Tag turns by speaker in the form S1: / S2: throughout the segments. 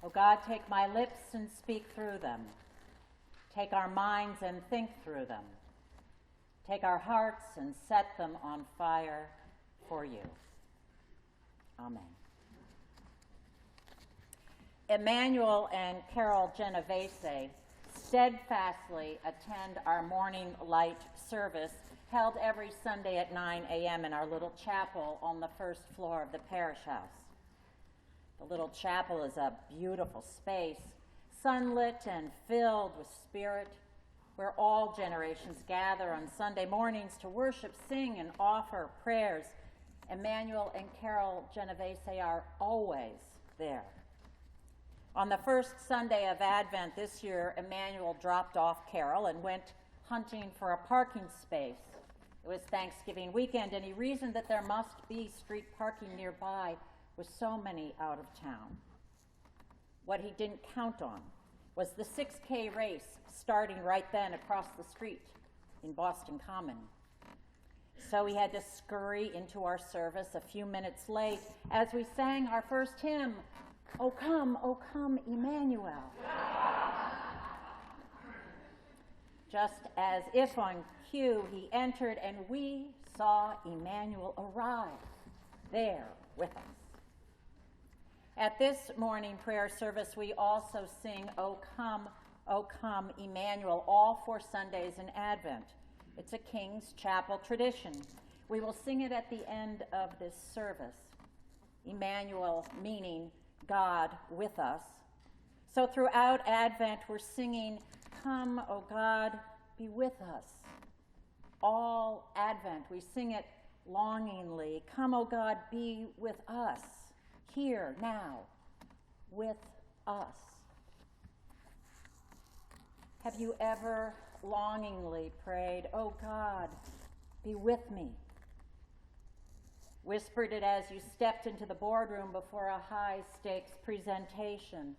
S1: O God, take my lips and speak through them. Take our minds and think through them. Take our hearts and set them on fire for you. Amen. Emmanuel and Carol Genovese steadfastly attend our morning light service held every Sunday at 9 a.m. in our little chapel on the first floor of the parish house. The little chapel is a beautiful space, sunlit and filled with spirit, where all generations gather on Sunday mornings to worship, sing, and offer prayers. Emmanuel and Carol Genovese are always there. On the first Sunday of Advent this year, Emmanuel dropped off Carol and went hunting for a parking space. It was Thanksgiving weekend, and he reasoned that there must be street parking nearby with so many out of town. What he didn't count on was the 6K race starting right then across the street in Boston Common. So he had to scurry into our service a few minutes late as we sang our first hymn, O come, Emmanuel. Just as if on cue, he entered and we saw Emmanuel arrive there with us. At this morning prayer service, we also sing, O come, Emmanuel, all 4 Sundays in Advent. It's a King's Chapel tradition. We will sing it at the end of this service. Emmanuel meaning God with us. So throughout Advent, we're singing, Come, O God, be with us. All Advent, we sing it longingly. Come, O God, be with us. Here, now, with us. Have you ever longingly prayed, Oh God, be with me? Whispered it as you stepped into the boardroom before a high-stakes presentation,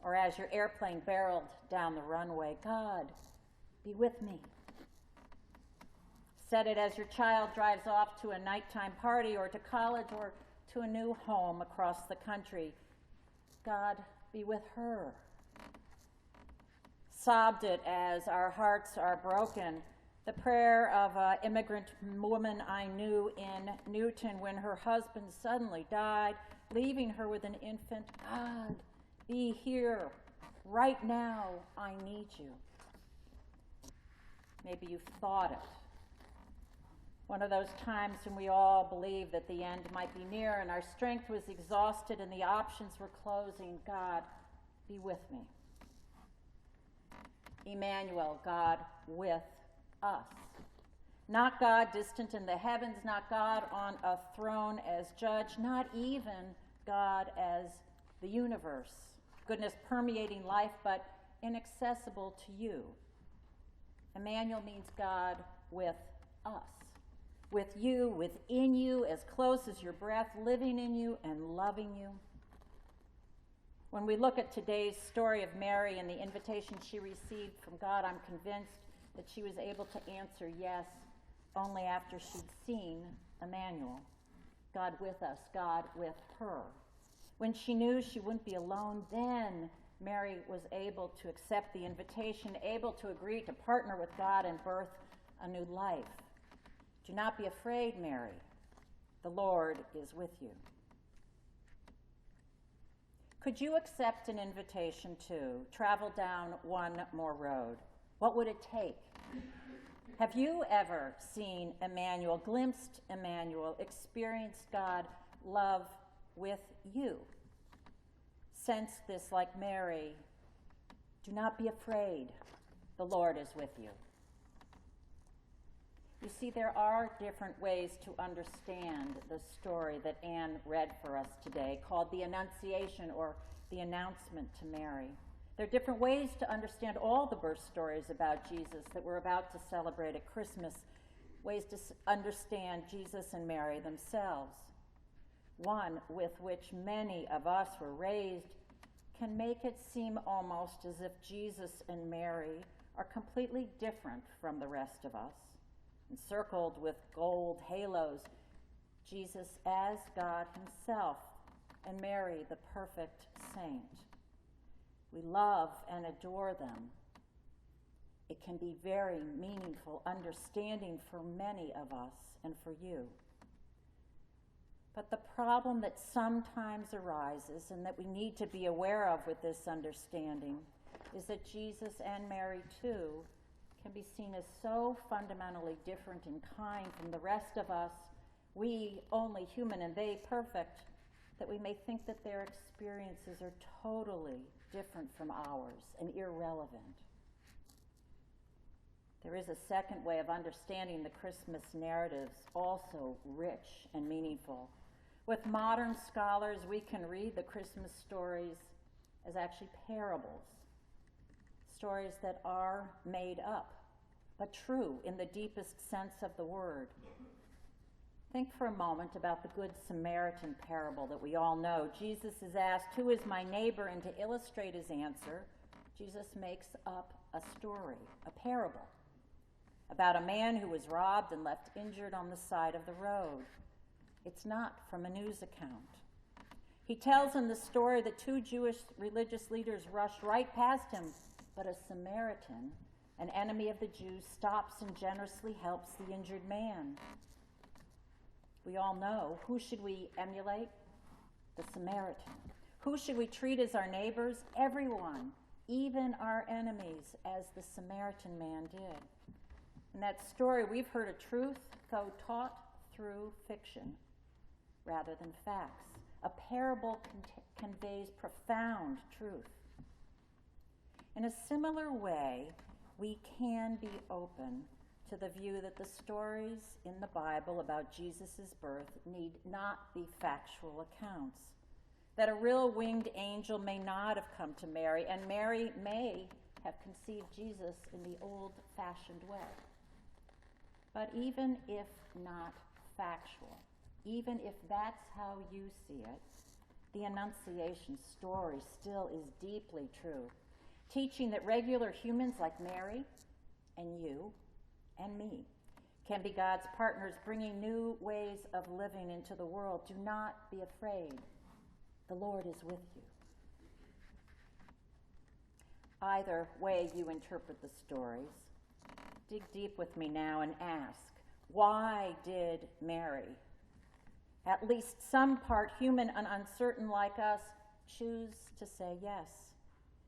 S1: or as your airplane barreled down the runway, God, be with me. Said it as your child drives off to a nighttime party or to college or to a new home across the country. God, be with her. Sobbed it as our hearts are broken. The prayer of an immigrant woman I knew in Newton when her husband suddenly died, leaving her with an infant. God, be here. Right now, I need you. Maybe you've thought it. One of those times when we all believed that the end might be near and our strength was exhausted and the options were closing. God, be with me. Emmanuel, God with us. Not God distant in the heavens, not God on a throne as judge, not even God as the universe. Goodness permeating life, but inaccessible to you. Emmanuel means God with us. With you, within you, as close as your breath, living in you and loving you. When we look at today's story of Mary and the invitation she received from God, I'm convinced that she was able to answer yes only after she'd seen Emmanuel, God with us, God with her. When she knew she wouldn't be alone, then Mary was able to accept the invitation, able to agree to partner with God and birth a new life. Do not be afraid, Mary. The Lord is with you. Could you accept an invitation to travel down one more road? What would it take? Have you ever seen Emmanuel, glimpsed Emmanuel, experienced God love with you? Sense this like Mary. Do not be afraid. The Lord is with you. You see, there are different ways to understand the story that Anne read for us today, called the Annunciation or the Announcement to Mary. There are different ways to understand all the birth stories about Jesus that we're about to celebrate at Christmas, ways to understand Jesus and Mary themselves. One with which many of us were raised can make it seem almost as if Jesus and Mary are completely different from the rest of us. Encircled with gold halos, Jesus as God himself, and Mary the perfect saint. We love and adore them. It can be very meaningful understanding for many of us and for you. But the problem that sometimes arises and that we need to be aware of with this understanding is that Jesus and Mary, too, can be seen as so fundamentally different in kind from the rest of us, we only human and they perfect, that we may think that their experiences are totally different from ours and irrelevant. There is a second way of understanding the Christmas narratives, also rich and meaningful. With modern scholars, we can read the Christmas stories as actually parables, stories that are made up, but true in the deepest sense of the word. Think for a moment about the Good Samaritan parable that we all know. Jesus is asked, "Who is my neighbor?" And to illustrate his answer, Jesus makes up a story, a parable, about a man who was robbed and left injured on the side of the road. It's not from a news account. He tells in the story that two Jewish religious leaders rush right past him, but a Samaritan, an enemy of the Jews, stops and generously helps the injured man. We all know, who should we emulate? The Samaritan. Who should we treat as our neighbors? Everyone, even our enemies, as the Samaritan man did. In that story, we've heard a truth, though taught through fiction rather than facts. A parable conveys profound truth. In a similar way, we can be open to the view that the stories in the Bible about Jesus' birth need not be factual accounts, that a real winged angel may not have come to Mary, and Mary may have conceived Jesus in the old-fashioned way. But even if not factual, even if that's how you see it, the Annunciation story still is deeply true, teaching that regular humans like Mary and you and me can be God's partners, bringing new ways of living into the world. Do not be afraid. The Lord is with you. Either way you interpret the stories, dig deep with me now and ask, why did Mary, at least some part human and uncertain like us, choose to say yes?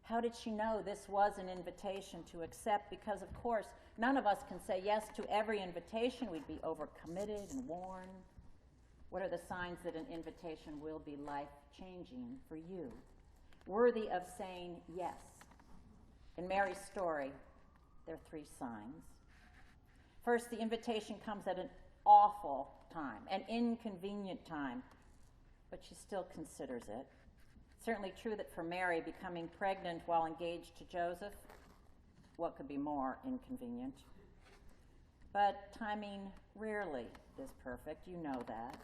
S1: How did she know this was an invitation to accept? Because, of course, none of us can say yes to every invitation. We'd be overcommitted and worn. What are the signs that an invitation will be life-changing for you, worthy of saying yes? In Mary's story, there are three signs. First, the invitation comes at an awful time, an inconvenient time, but she still considers it. Certainly true that for Mary, becoming pregnant while engaged to Joseph, what could be more inconvenient? But timing rarely is perfect, you know that.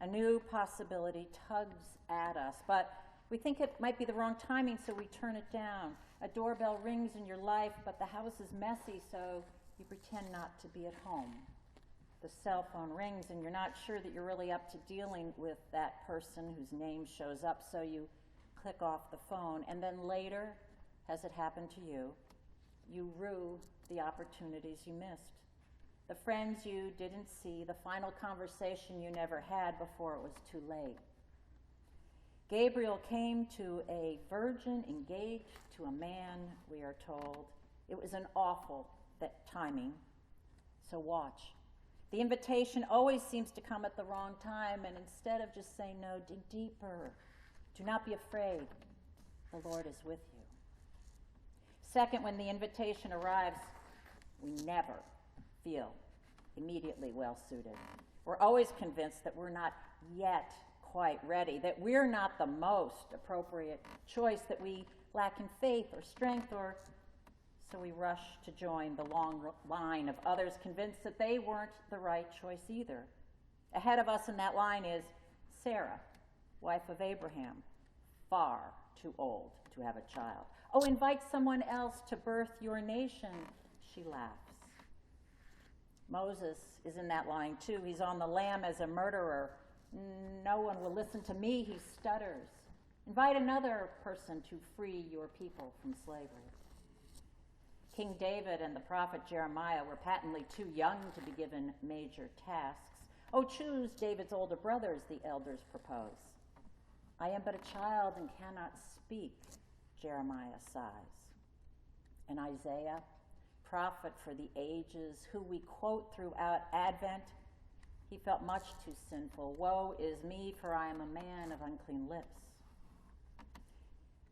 S1: A new possibility tugs at us, but we think it might be the wrong timing, so we turn it down. A doorbell rings in your life, but the house is messy, so you pretend not to be at home. The cell phone rings, and you're not sure that you're really up to dealing with that person whose name shows up, so you click off the phone. And then later, has it happened to you, you rue the opportunities you missed, the friends you didn't see, the final conversation you never had before it was too late. Gabriel came to a virgin engaged to a man, we are told. It was an awful timing, so watch. The invitation always seems to come at the wrong time, and instead of just saying no, dig deeper. Do not be afraid. The Lord is with you. Second, when the invitation arrives, we never feel immediately well-suited. We're always convinced that we're not yet quite ready, that we're not the most appropriate choice, that we lack in faith or strength, or so we rush to join the long line of others convinced that they weren't the right choice either. Ahead of us in that line is Sarah, wife of Abraham, far too old to have a child. Oh, invite someone else to birth your nation, she laughs. Moses is in that line too. He's on the lam as a murderer. No one will listen to me, he stutters. Invite another person to free your people from slavery. King David and the prophet Jeremiah were patently too young to be given major tasks. Oh, choose David's older brothers, the elders propose. I am but a child and cannot speak, Jeremiah sighs. And Isaiah, prophet for the ages, who we quote throughout Advent, he felt much too sinful. Woe is me, for I am a man of unclean lips.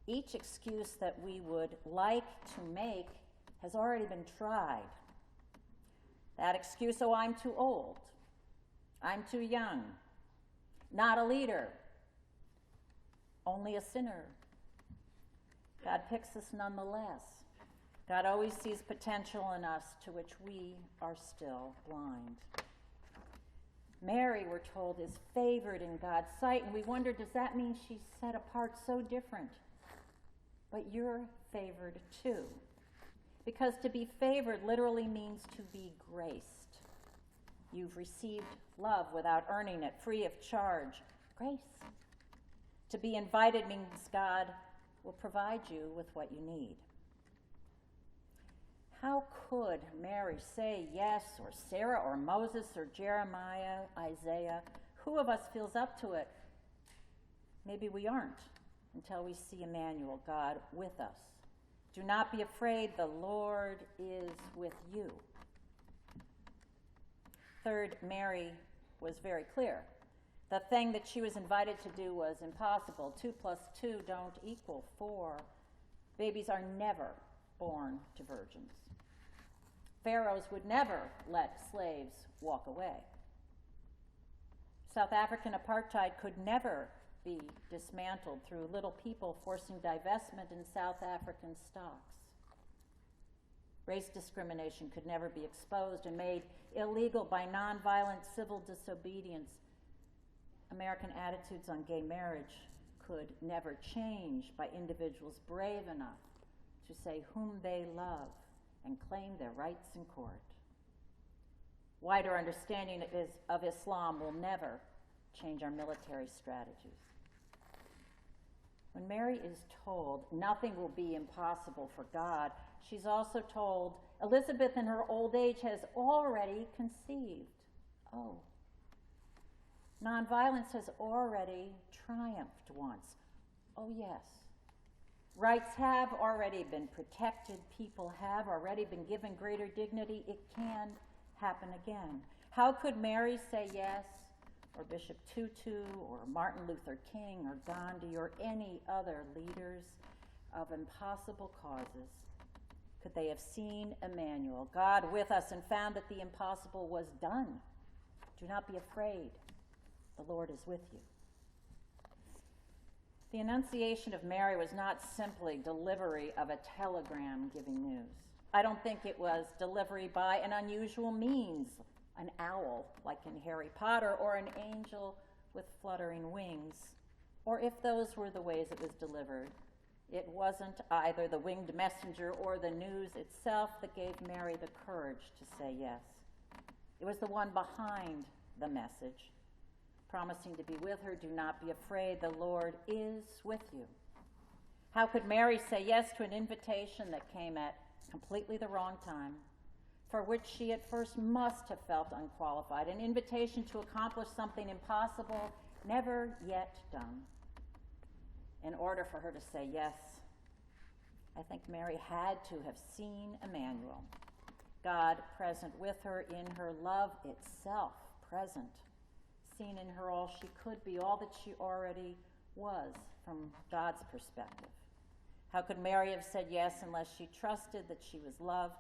S1: Each excuse that we would like to make has already been tried. That excuse, oh, I'm too old, I'm too young, not a leader, only a sinner. God picks us nonetheless. God always sees potential in us to which we are still blind. Mary, we're told, is favored in God's sight, and we wonder, does that mean she's set apart so different? But you're favored too. Because to be favored literally means to be graced. You've received love without earning it, free of charge. Grace. To be invited means God will provide you with what you need. How could Mary say yes, or Sarah, or Moses, or Jeremiah, Isaiah? Who of us feels up to it? Maybe we aren't, until we see Emmanuel, God with us. Do not be afraid, the Lord is with you. Third, Mary was very clear. The thing that she was invited to do was impossible. 2 + 2 don't equal 4. Babies are never born to virgins. Pharaohs would never let slaves walk away. South African apartheid could never be dismantled through little people forcing divestment in South African stocks. Race discrimination could never be exposed and made illegal by nonviolent civil disobedience. American attitudes on gay marriage could never change by individuals brave enough to say whom they love and claim their rights in court. Wider understanding of Islam will never change our military strategies. When Mary is told nothing will be impossible for God, she's also told Elizabeth in her old age has already conceived. Oh. Nonviolence has already triumphed once. Oh, yes. Rights have already been protected. People have already been given greater dignity. It can happen again. How could Mary say yes, or Bishop Tutu, or Martin Luther King, or Gandhi, or any other leaders of impossible causes? Could they have seen Emmanuel, God with us, and found that the impossible was done? Do not be afraid. The Lord is with you. The Annunciation of Mary was not simply delivery of a telegram giving news. I don't think it was delivery by an unusual means, an owl like in Harry Potter, or an angel with fluttering wings. Or if those were the ways it was delivered, it wasn't either the winged messenger or the news itself that gave Mary the courage to say yes. It was the one behind the message, promising to be with her. Do not be afraid, the Lord is with you. How could Mary say yes to an invitation that came at completely the wrong time, for which she at first must have felt unqualified, an invitation to accomplish something impossible, never yet done? In order for her to say yes, I think Mary had to have seen Emmanuel, God present with her in her love itself, present, seen in her all she could be, all that she already was from God's perspective. How could Mary have said yes unless she trusted that she was loved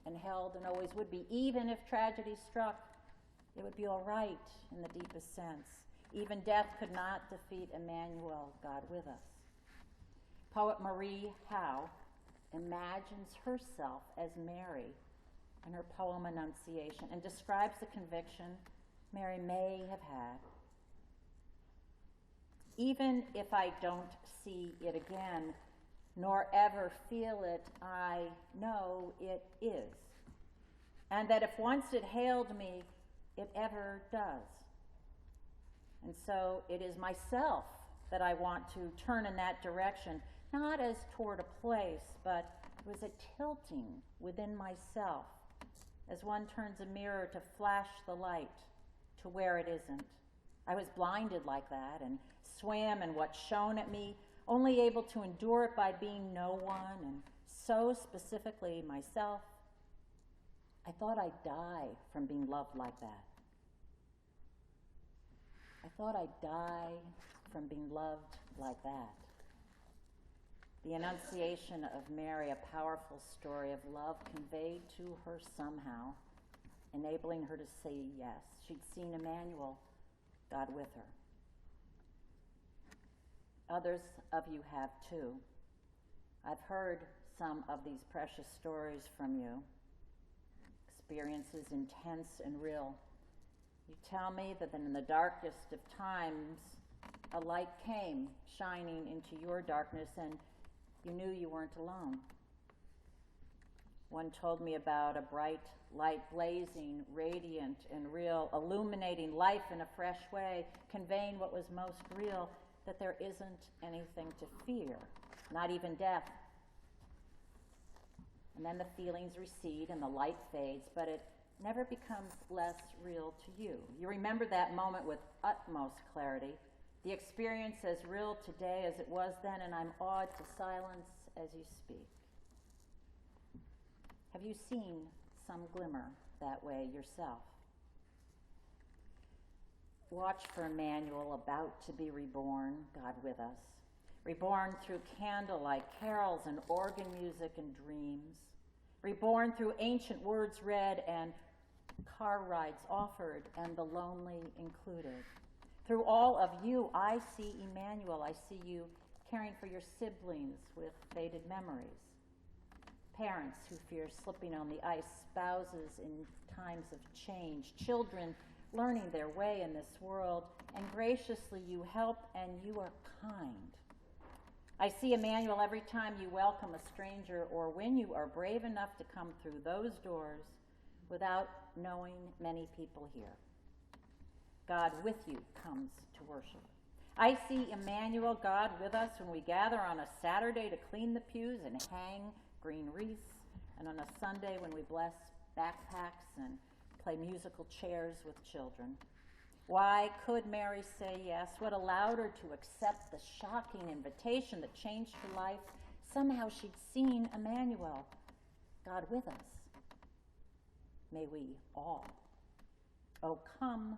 S1: and held and always would be? Even if tragedy struck, it would be all right in the deepest sense. Even death could not defeat Emmanuel, God with us. Poet Marie Howe imagines herself as Mary in her poem Annunciation and describes the conviction Mary may have had. Even if I don't see it again, nor ever feel it, I know it is. And that if once it hailed me, it ever does. And so it is myself that I want to turn in that direction, not as toward a place, but it was a tilting within myself, as one turns a mirror to flash the light to where it isn't. I was blinded like that and swam in what shone at me, only able to endure it by being no one, and so specifically myself. I thought I'd die from being loved like that. I thought I'd die from being loved like that. The Annunciation of Mary, a powerful story of love conveyed to her somehow, enabling her to say yes. She'd seen Emmanuel, God with her. Others of you have too. I've heard some of these precious stories from you, experiences intense and real. You tell me that in the darkest of times, a light came shining into your darkness and you knew you weren't alone. One told me about a bright light blazing, radiant and real, illuminating life in a fresh way, conveying what was most real, that there isn't anything to fear, not even death. And then the feelings recede and the light fades, but it never becomes less real to you. You remember that moment with utmost clarity, the experience as real today as it was then, and I'm awed to silence as you speak. Have you seen some glimmer that way yourself? Watch for Emmanuel about to be reborn, God with us, reborn through candlelight, carols and organ music and dreams, reborn through ancient words read and car rides offered and the lonely included. Through all of you, I see Emmanuel. I see you caring for your siblings with faded memories, parents who fear slipping on the ice, spouses in times of change, children learning their way in this world, and graciously you help and you are kind. I see Emmanuel every time you welcome a stranger or when you are brave enough to come through those doors without knowing many people here. God with you comes to worship. I see Emmanuel, God with us, when we gather on a Saturday to clean the pews and hang green wreaths, and on a Sunday when we bless backpacks and play musical chairs with children. Why could Mary say yes? What allowed her to accept the shocking invitation that changed her life? Somehow she'd seen Emmanuel, God with us. May we all. Oh, come,